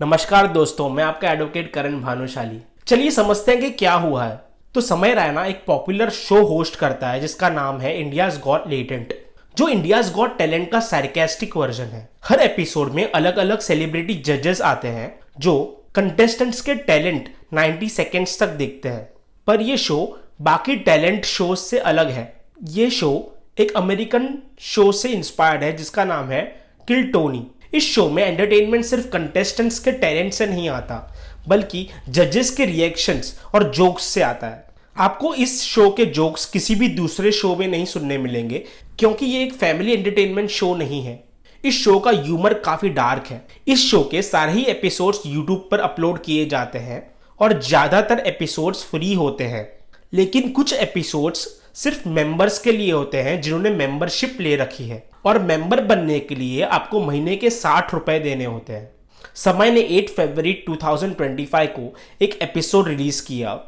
नमस्कार दोस्तों, मैं आपका एडवोकेट करण भानुशाली। चलिए समझते हैं कि क्या हुआ है। तो समय रैना एक पॉपुलर शो होस्ट करता है जिसका नाम है इंडियाज गॉट लेटेंट, जो इंडियाज गॉट टैलेंट का सार्केस्टिक वर्जन है। हर एपिसोड में अलग अलग सेलिब्रिटी जजेस आते हैं जो कंटेस्टेंट्स के टैलेंट 90 सेकेंड्स तक देखते हैं। पर यह शो बाकी टैलेंट शोज से अलग है। ये शो एक अमेरिकन शो से इंस्पायर्ड है जिसका नाम है किल टोनी। इस शो में एंटरटेनमेंट सिर्फ कंटेस्टेंट्स के टैलेंट से नहीं आता, बल्कि जजेस के रिएक्शंस और जोक्स से आता है। आपको इस शो के जोक्स किसी भी दूसरे शो में नहीं सुनने मिलेंगे, क्योंकि ये एक फैमिली एंटरटेनमेंट शो नहीं है। इस शो का ह्यूमर काफी डार्क है। इस शो के सारे ही एपिसोड्स यूट्यूब पर अपलोड किए जाते हैं और ज्यादातर एपिसोड्स फ्री होते हैं, लेकिन कुछ एपिसोड्स सिर्फ मेंबर्स के लिए होते हैं जिन्होंने मेंबरशिप ले रखी है, और मेंबर बनने के लिए आपको महीने के 60 रुपए देने होते हैं। समय ने 8 फरवरी 2025 को एक एपिसोड रिलीज किया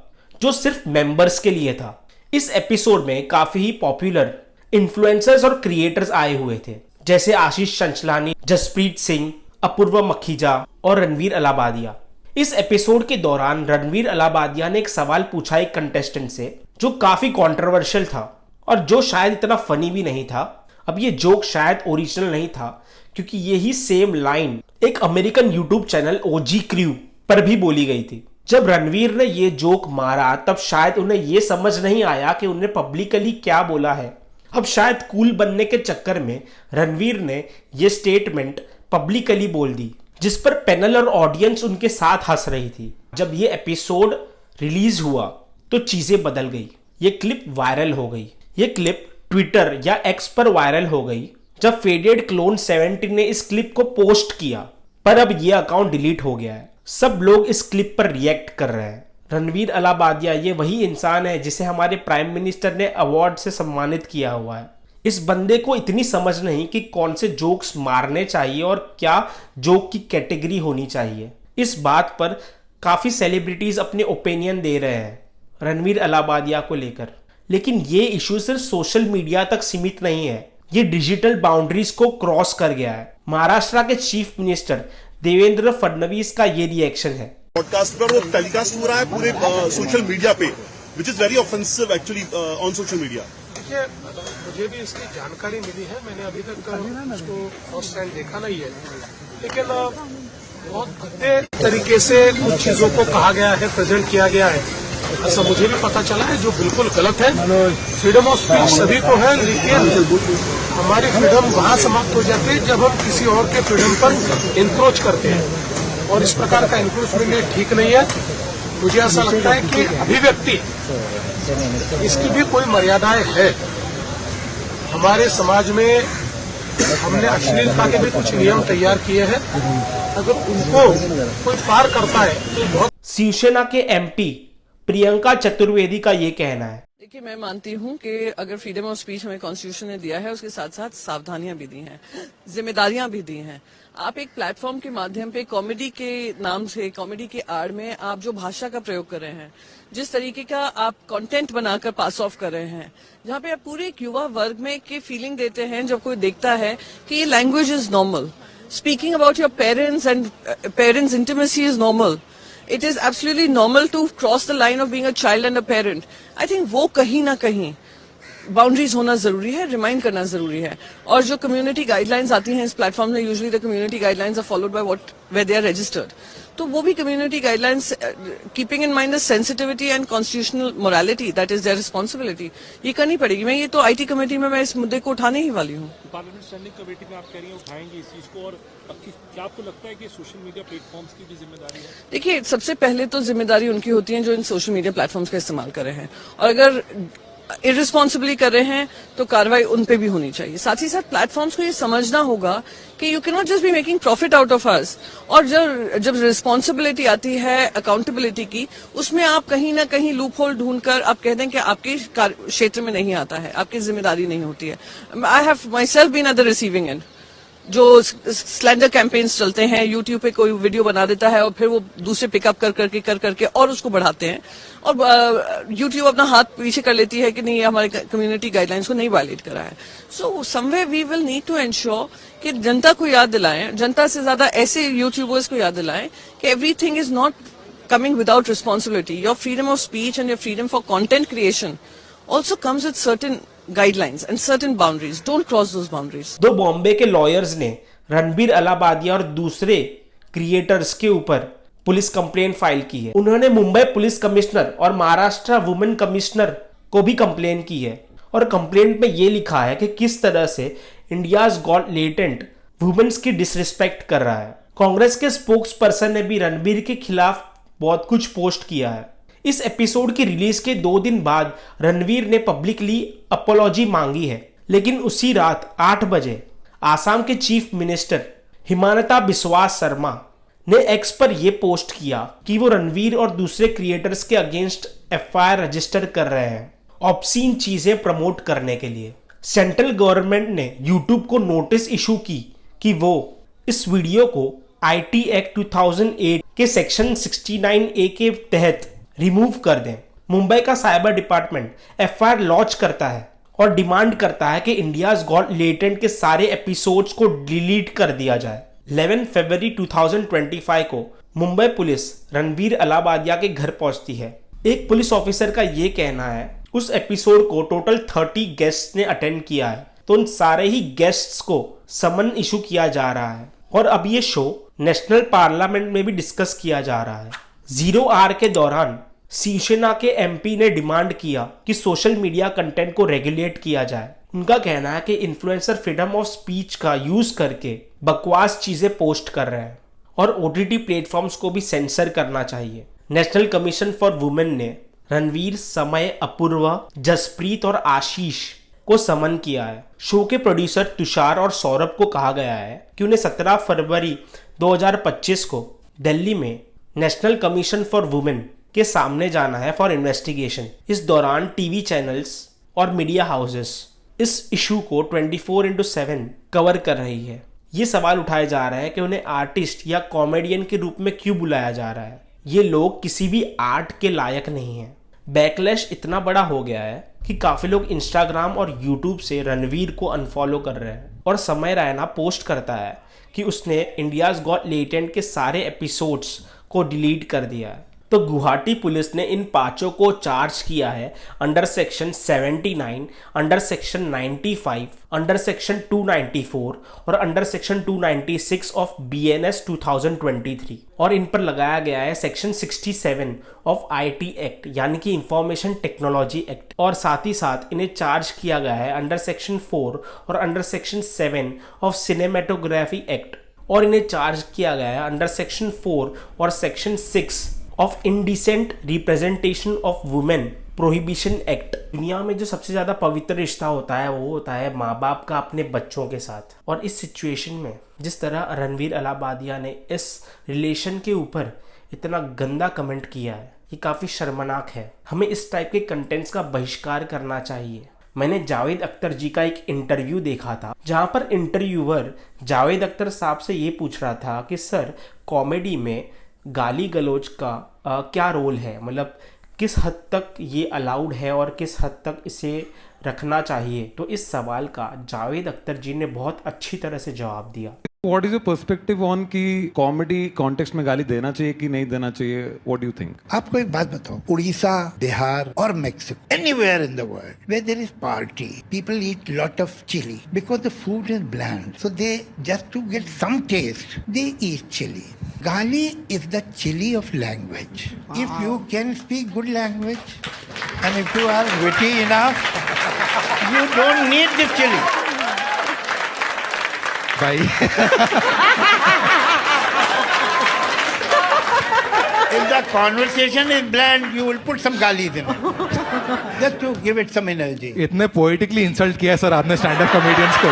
जो सिर्फ मेंबर्स के लिए था। इस एपिसोड में काफी ही पॉपुलर इन्फ्लुएंसर्स और क्रिएटर्स आए हुए थे, जैसे आशीष चंचलानी, जसप्रीत सिंह, अपूर्वा मखीजा और रणवीर अलाबादिया। इस एपिसोड के दौरान रणवीर अलाबादिया ने एक सवाल पूछा एक कंटेस्टेंट से जो काफी कंट्रोवर्शियल था और जो शायद इतना फनी भी नहीं था। अब ये जोक शायद ओरिजिनल नहीं था, क्योंकि यही सेम लाइन एक अमेरिकन यूट्यूब चैनल ओजी क्रू पर भी बोली गई थी। जब रणवीर ने ये जोक मारा तब शायद उन्हें ये समझ नहीं आया कि उन्हें पब्लिकली क्या बोला है। अब शायद कूल बनने के चक्कर में रणवीर ने ये स्टेटमेंट पब्लिकली बोल दी, जिस पर पैनल और ऑडियंस उनके साथ हंस रही थी। जब ये एपिसोड रिलीज हुआ तो चीजें बदल गई। ये क्लिप वायरल हो गई। ये क्लिप ट्विटर या एक्स पर वायरल हो गई जब फेडेड क्लोन 70 ने इस क्लिप को पोस्ट किया, पर अब ये अकाउंट डिलीट हो गया है। सब लोग इस क्लिप पर रिएक्ट कर रहे हैं। रणवीर अलाबादिया ये वही इंसान है जिसे हमारे प्राइम मिनिस्टर ने अवार्ड से सम्मानित किया हुआ है। इस बंदे को इतनी समझ नहीं कि कौन से जोक्स मारने चाहिए और क्या जोक की कैटेगरी होनी चाहिए। इस बात पर काफी सेलिब्रिटीज अपने ओपिनियन दे रहे हैं रणवीर अलाबादिया को लेकर, लेकिन ये इशू सिर्फ सोशल मीडिया तक सीमित नहीं है, ये डिजिटल बाउंड्रीज को क्रॉस कर गया है। महाराष्ट्र के चीफ मिनिस्टर देवेंद्र फडणवीस का ये रिएक्शन है। पॉडकास्ट पर वो टेलीकास्ट हो रहा है पूरे सोशल मीडिया पे, which is very offensive actually on social media. देखिए, मुझे भी इसकी जानकारी मिली है, मैंने अभी तक उसको फर्स्ट टाइम देखा नहीं है, लेकिन बहुत भद्दे तरीके से कुछ चीजों को कहा गया है, प्रेजेंट किया गया है, ऐसा मुझे भी पता चला है, जो बिल्कुल गलत है। फ्रीडम ऑफ स्पीच सभी को है, लेकिन हमारी फ्रीडम वहां समाप्त हो जाती है जब हम किसी और के फ्रीडम पर इंक्रोच करते हैं, और इस प्रकार का इंक्रोचमेंट ठीक नहीं है। मुझे ऐसा लगता है कि अभिव्यक्ति इसकी भी कोई मर्यादाएं है। हमारे समाज में हमने अश्लीलता के भी कुछ नियम तैयार किए हैं, अगर उनको कोई पार करता है तो बहुत। शिवसेना के एमपी प्रियंका चतुर्वेदी का ये कहना है। देखिए, मैं मानती हूँ कि अगर फ्रीडम ऑफ स्पीच हमें कॉन्स्टिट्यूशन ने दिया है, उसके साथ साथ सावधानियां भी दी हैं, जिम्मेदारियां भी दी हैं। आप एक प्लेटफॉर्म के माध्यम पे कॉमेडी के नाम से, कॉमेडी के आड़ में आप जो भाषा का प्रयोग कर रहे हैं, जिस तरीके का आप कंटेंट बनाकर पास ऑफ कर रहे हैं, जहाँ पे आप पूरे एक युवा वर्ग में की फीलिंग देते हैं जब कोई देखता है कि ये language is normal, speaking about your parents and parents intimacy is normal, it is absolutely normal to cross the line of being a child and a parent. I think वो कहीं ना कहीं बाउंड्रीज होना जरूरी है, रिमाइंड करना जरूरी है। और जो कम्युनिटी गाइडलाइंस आती हैं इस प्लेटफॉर्म में, usually the community guidelines are followed by what where they are registered, तो वो भी community guidelines keeping in mind the sensitivity and constitutional morality, that is their responsibility, ये करनी पड़ेगी। मैं ये तो आईटी कमेटी में मैं इस मुद्दे को उठाने ही वाली हूँ। पार्लियामेंट स्टैंडिंग कमेटी में आप कह रही हैं उठाएंगे इस चीज को, और क्या आपको लगता है कि सोशल मीडिया प्लेटफॉर्म्स की भी जिम्मेदारी है? देखिए, सबसे पहले तो जिम्मेदारी उनकी होती है जो इन सोशल मीडिया प्लेटफॉर्म्स का इस्तेमाल कर रहे हैं, और अगर इररिस्पॉन्सिबली कर रहे हैं तो कार्रवाई उन पे भी होनी चाहिए। साथ ही साथ प्लेटफॉर्म्स को ये समझना होगा कि you can not just be making profit out of us, और जब रिस्पॉन्सिबिलिटी आती है अकाउंटेबिलिटी की, उसमें आप कहीं ना कहीं लूप होल ढूंढकर आप कह दें कि आपके क्षेत्र में नहीं आता है, आपकी जिम्मेदारी नहीं होती है। I have myself been at the receiving end, जो स्लैंडर कैंपेन्स चलते हैं, यूट्यूब पे कोई वीडियो बना देता है और फिर वो दूसरे पिकअप कर करके और उसको बढ़ाते हैं और यूट्यूब अपना हाथ पीछे कर लेती है कि नहीं, हमारे कम्युनिटी गाइडलाइंस को नहीं वायलेट करा है। So somewhere we will need to ensure कि जनता को याद दिलाएं, जनता से ज्यादा ऐसे यूट्यूबर्स को याद दिलाएं कि everything is not coming without responsibility. Your freedom of speech and your freedom for content creation also comes with certain guidelines and certain boundaries. Don't cross those boundaries. दो बॉम्बे के लॉयर्स ने रणबीर अलाबादिया और दूसरे क्रिएटर्स के ऊपर पुलिस कंप्लेंट फाइल की है। उन्होंने मुंबई पुलिस कमिश्नर और महाराष्ट्र वुमेन कमिश्नर को भी कंप्लेंट की है और कंप्लेंट में ये लिखा है कि किस तरह से इंडियाज गॉट लेटेंट वुमेन्स की डिसरिस्पेक्ट कर रहा है। कांग्रेस के स्पोक्स पर्सन ने भी रणबीर के खिलाफ बहुत कुछ पोस्ट किया है। इस एपिसोड की रिलीज के 2 दिन बाद रणवीर ने पब्लिकली अपॉलॉजी मांगी है, लेकिन उसी रात 8 बजे आसाम के चीफ मिनिस्टर हिमांता बिस्वा शर्मा ने एक्स पर यह पोस्ट किया कि वो रणवीर और दूसरे क्रिएटर्स के अगेंस्ट एफआईआर रजिस्टर कर रहे हैं ऑब्सीन चीजें प्रमोट करने के लिए। सेंट्रल गवर्नमेंट ने यूट्यूब को नोटिस इशू की कि वो इस वीडियो को आईटी एक्ट 2008 के सेक्शन 69A के तहत रिमूव कर दें। मुंबई का साइबर डिपार्टमेंट एफआईआर लॉन्च करता है और डिमांड करता है कि इंडियाज गॉट लेटेंट के सारे एपिसोड्स को डिलीट कर दिया जाए। 11 फरवरी 2025 को मुंबई पुलिस रणबीर अलाबादिया के घर पहुंचती है। एक पुलिस ऑफिसर का यह कहना है उस एपिसोड को टोटल 30 गेस्ट्स ने अटेंड किया है, तो उन सारे ही गेस्ट्स को समन इशू किया जा रहा है और अब ये शो नेशनल पार्लियामेंट में भी डिस्कस किया जा रहा है। 0R के दौरान शिवसेना के एमपी ने डिमांड किया कि सोशल मीडिया कंटेंट को रेगुलेट किया जाए। उनका कहना है कि इन्फ्लुएंसर फ्रीडम ऑफ स्पीच का यूज करके बकवास चीजें पोस्ट कर रहे हैं और ओटीटी प्लेटफॉर्म्स को भी सेंसर करना चाहिए। नेशनल कमीशन फॉर वुमेन ने रणवीर, समय, अपूर्वा, जसप्रीत और आशीष को समन किया है। शो के प्रोड्यूसर तुषार और सौरभ को कहा गया है कि उन्हें 17 फरवरी 2025 को दिल्ली में नेशनल कमीशन फॉर वुमेन के सामने जाना है फॉर इन्वेस्टिगेशन। इस दौरान टीवी चैनल्स और मीडिया हाउसेस इस इशू को 24/7 कवर कर रही है। ये सवाल उठाए जा रहे हैं कि उन्हें आर्टिस्ट या कॉमेडियन के रूप में क्यों बुलाया जा रहा है। ये लोग किसी भी आर्ट के लायक नहीं हैं। बैकलैश इतना बड़ा हो गया है कि काफी लोग इंस्टाग्राम और यूट्यूब से रणवीर को अनफॉलो कर रहे हैं और समय रैना पोस्ट करता है कि उसने इंडियाज गॉट लेटेंट के सारे एपिसोड्स को डिलीट कर दिया है। तो गुवाहाटी पुलिस ने इन 5 को चार्ज किया है under section 79, under section 95, under section 294 और अंडर सेक्शन 296 ऑफ BNS 2023 और इन पर लगाया गया है सेक्शन 67 ऑफ IT एक्ट यानी कि इंफॉर्मेशन टेक्नोलॉजी एक्ट और साथ ही साथ इन्हें चार्ज किया गया है अंडर सेक्शन 4 और under section 7 of cinematography act और इन्हें चार्ज किया गया है अंडर सेक्शन 4 और section 6 of indecent representation of women prohibition act. दुनिया में जो सबसे ज्यादा पवित्र रिश्ता होता है वो होता है माँ बाप का अपने बच्चों के साथ, और इस सिचुएशन में जिस तरह रणवीर अलाबादिया ने इस रिलेशन के ऊपर इतना गंदा कमेंट किया है ये काफी शर्मनाक है। हमें इस टाइप के कंटेंट्स का बहिष्कार करना चाहिए। मैंने जावेद अख्तर जी का एक इंटरव्यू देखा था जहां पर इंटरव्यूअर जावेद अख्तर साहब से ये पूछ रहा था कि सर कॉमेडी में गाली गलौज का क्या रोल है, मतलब किस हद तक ये अलाउड है और किस हद तक इसे रखना चाहिए। तो इस सवाल का जावेद अख्तर जी ने बहुत अच्छी तरह से जवाब दिया। What is your perspective on कि कॉमेडी कॉन्टेक्स्ट में गाली देना चाहिए कि नहीं देना चाहिए? What do you think? आपको एक बात बताओ, उड़ीसा, बिहार और Mexico, anywhere in the world where there is party, people eat lot of chili because the food is bland. So they just to get some taste, they eat chili. Gali is the chili of language. If you can speak good language and if you are witty enough, you don't need this chili. भाई If the conversation is bland, you will put some galis in it. Just to give it some energy. इतने poetically insult किया sir आपने stand up comedians को।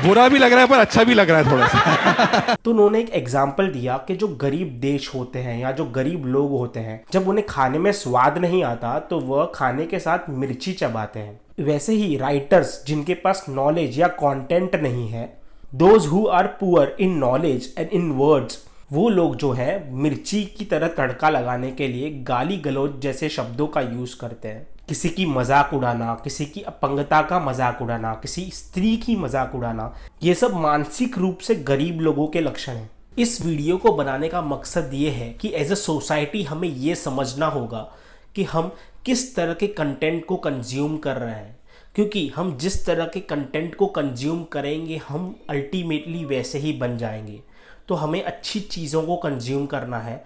बुरा भी लग रहा है पर अच्छा भी लग रहा है थोड़ा सा। तो उन्होंने एक एग्जाम्पल दिया कि जो गरीब देश होते हैं या जो गरीब लोग होते हैं जब उन्हें खाने में स्वाद नहीं आता तो वह खाने के साथ मिर्ची चबाते हैं। वैसे ही राइटर्स जिनके पास नॉलेज या कंटेंट नहीं है, those who are poor in knowledge and in words, वो लोग जो है मिर्ची की तरह तड़का लगाने के लिए गाली गलौज जैसे शब्दों का यूज करते हैं। किसी की मजाक उड़ाना, किसी की अपंगता का मजाक उड़ाना, किसी स्त्री की मजाक उड़ाना, ये सब मानसिक रूप से गरीब लोगों के लक्षण हैं। इस वीडियो को बनाने का मकसद ये है कि एज अ सोसाइटी हमें ये समझना होगा कि हम किस तरह के कंटेंट को कंज्यूम कर रहे हैं, क्योंकि हम जिस तरह के कंटेंट को कंज्यूम करेंगे हम अल्टीमेटली वैसे ही बन जाएंगे। तो हमें अच्छी चीज़ों को कंज्यूम करना है,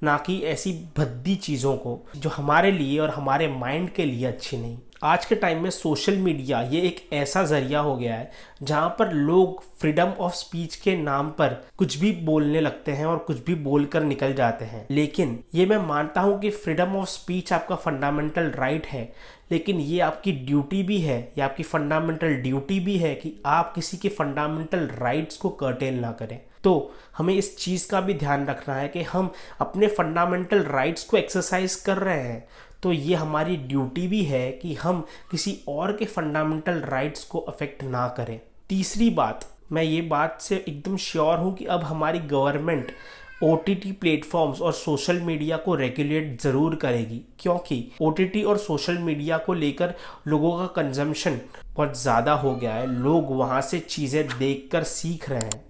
ना कि ऐसी भद्दी चीज़ों को जो हमारे लिए और हमारे माइंड के लिए अच्छी नहीं। आज के टाइम में सोशल मीडिया ये एक ऐसा ज़रिया हो गया है जहाँ पर लोग फ्रीडम ऑफ स्पीच के नाम पर कुछ भी बोलने लगते हैं और कुछ भी बोलकर निकल जाते हैं। लेकिन ये मैं मानता हूँ कि फ्रीडम ऑफ स्पीच आपका फंडामेंटल राइट है, लेकिन ये आपकी ड्यूटी भी है, ये आपकी फंडामेंटल ड्यूटी भी है कि आप किसी के फंडामेंटल राइट्स को कर्टेल ना करें। तो हमें इस चीज़ का भी ध्यान रखना है कि हम अपने फंडामेंटल राइट्स को एक्सरसाइज कर रहे हैं, तो ये हमारी ड्यूटी भी है कि हम किसी और के फंडामेंटल राइट्स को अफेक्ट ना करें। तीसरी बात, मैं ये बात से एकदम श्योर हूँ कि अब हमारी गवर्नमेंट OTT प्लेटफॉर्म्स और सोशल मीडिया को रेगुलेट ज़रूर करेगी, क्योंकि OTT और सोशल मीडिया को लेकर लोगों का कंजम्पशन बहुत ज़्यादा हो गया है। लोग वहाँ से चीज़ें देखकर सीख रहे हैं।